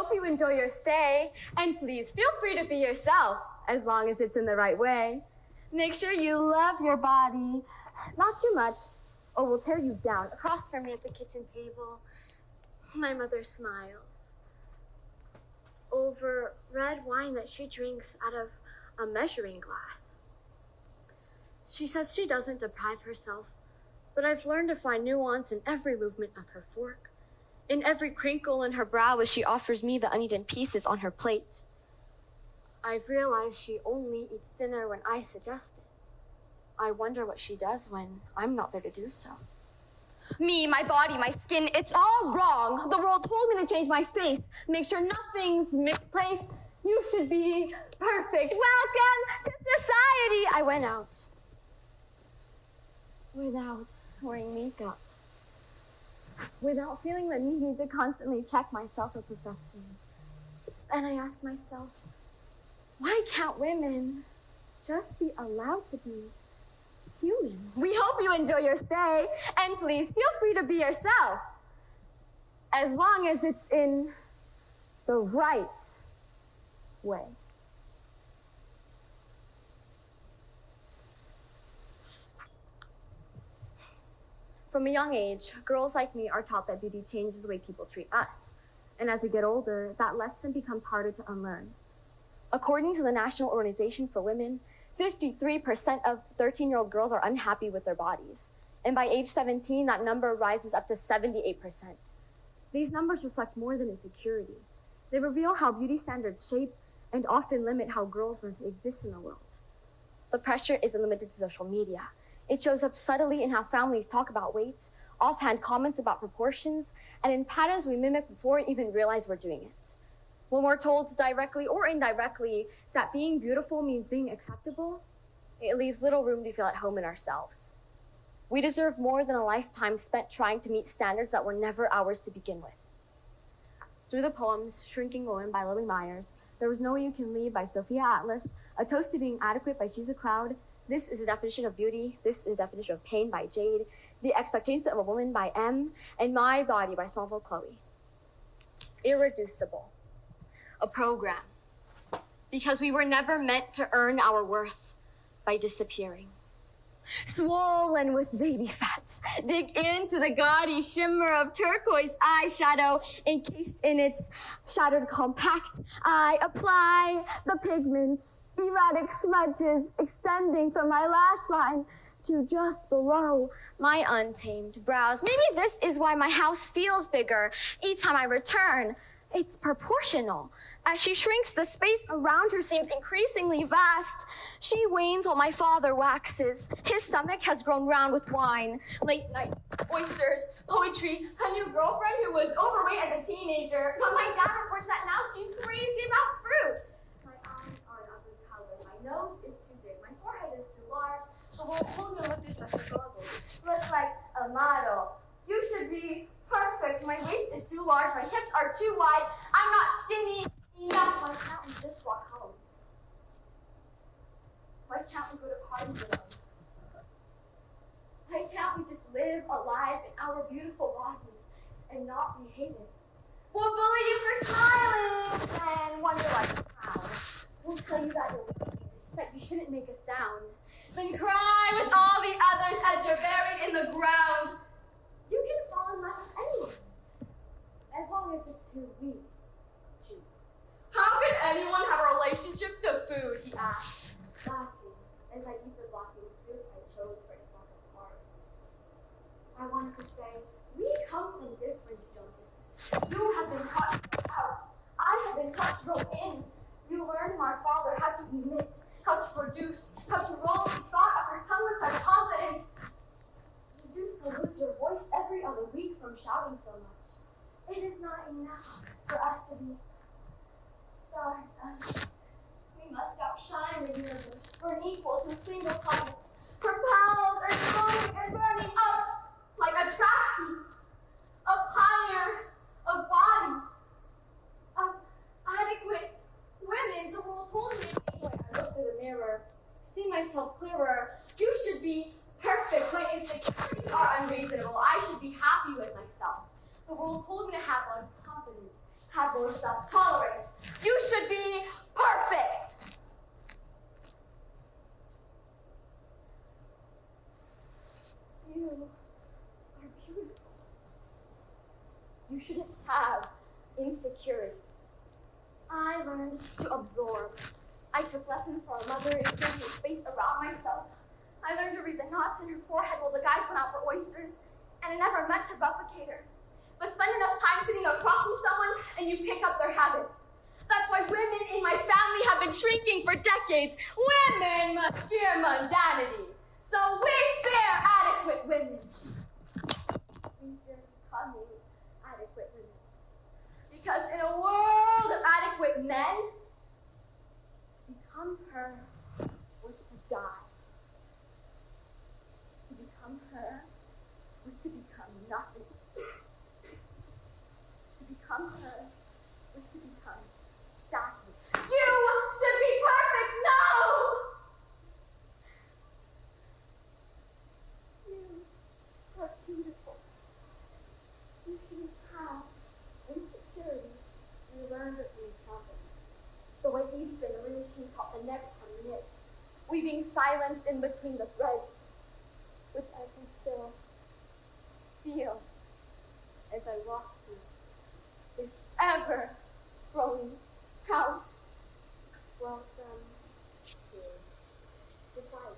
hope you enjoy your stay, and please feel free to be yourself, as long as it's in the right way. Make sure you love your body, not too much, or we'll tear you down. Across from me at the kitchen table, my mother smiles over red wine that she drinks out of a measuring glass. She says she doesn't deprive herself, but I've learned to find nuance in every movement of her fork, in every crinkle in her brow as she offers me the uneaten pieces on her plate. I've realized she only eats dinner when I suggest it. I wonder what she does when I'm not there to do so. Me, my body, my skin, it's all wrong. The world told me to change my face, make sure nothing's misplaced. You should be perfect. Welcome to society. I went out without wearing makeup, without feeling the need to constantly check myself for perfection. And I asked myself, why can't women just be allowed to be human? We hope you enjoy your stay, and please feel free to be yourself, as long as it's in the right way. From a young age, girls like me are taught that beauty changes the way people treat us. And as we get older, that lesson becomes harder to unlearn. According to the National Organization for Women, 53% of 13-year-old girls are unhappy with their bodies. And by age 17, that number rises up to 78%. These numbers reflect more than insecurity. They reveal how beauty standards shape and often limit how girls learn to exist in the world. The pressure isn't limited to social media. It shows up subtly in how families talk about weight, offhand comments about proportions, and in patterns we mimic before we even realize we're doing it. When we're told directly or indirectly that being beautiful means being acceptable, it leaves little room to feel at home in ourselves. We deserve more than a lifetime spent trying to meet standards that were never ours to begin with. Through the poems Shrinking Woman by Lily Myers, There Was No Way You Can Leave by Sophia Atlas, A Toast to Being Adequate by She's a Crowd, This is a Definition of Beauty, This is a Definition of Pain by Jade, The Expectations of a Woman by M, and My Body by Smallville Chloe. Irreducible. A program. Because we were never meant to earn our worth by disappearing. Swollen with baby fat, dig into the gaudy shimmer of turquoise eyeshadow encased in its shadowed compact. I apply the pigments, erratic smudges extending from my lash line to just below my untamed brows. Maybe this is why my house feels bigger each time I return. It's proportional. As she shrinks, the space around her seems increasingly vast. She wanes while my father waxes. His stomach has grown round with wine, late nights, oysters, poetry, a new girlfriend who was overweight as a teenager. But my dad reports that now she's crazy about fruit. My eyes are an ugly color. My nose is too big. My forehead is too large. The whole woman looked through special goggles. Looks like a model. You should be perfect. My waist is too large. My hips are too wide. I'm not skinny enough. Why can't we just walk home? Why can't we go to parties alone? Why can't we just live alive in our beautiful bodies and not be hated? We'll bully you for smiling and wonder why you're proud. We'll tell you that you're weak, that you shouldn't make a sound. Then cry with all the others as you're buried in the ground. You can fall in love with anyone, as long as it's who we choose. How can anyone have a relationship to food, he asked, laughing as I eat the blocking soup I chose for his bucket heart. I wanted to say, we come from different stories. You have been taught to go out. I have been taught to go in. You learned, my father, how to emit, how to produce, how to roll these thought after tongueless and confidence. You used to lose your voice every other week from shouting so much. It is not enough for us to be stars. We must outshine the universe. We're equal to single planets, propelled and glowing and burning up like a track heap, a pioneer of bodies, of adequate women. The world told me. When I look through the mirror, see myself clearer. You should be perfect. My insecurities are unreasonable. I should be happy with myself. The world told me to have confidence, have more self-tolerance. You should be perfect. You are beautiful. You shouldn't have insecurities. I learned to absorb. I took lessons from a mother in creating space around myself. I learned to read the knots in her forehead while the guys went out for oysters, and I never meant to replicate her. But spend enough time sitting across from someone and you pick up their habits. That's why women in my family have been shrinking for decades. Women must fear mundanity. So we fear adequate women. We fear becoming adequate women. Because in a world of adequate men, to become her was to die. To become her was to become nothing. To become her was to become stagnant. You should be perfect, no! You are beautiful. You shouldn't have insecurity. You learned it from travel. The way we've been eliminating taught the next time knit, weaving silence in between the threads, which I can still feel as I walk through this ever-growing house. Welcome to the fire.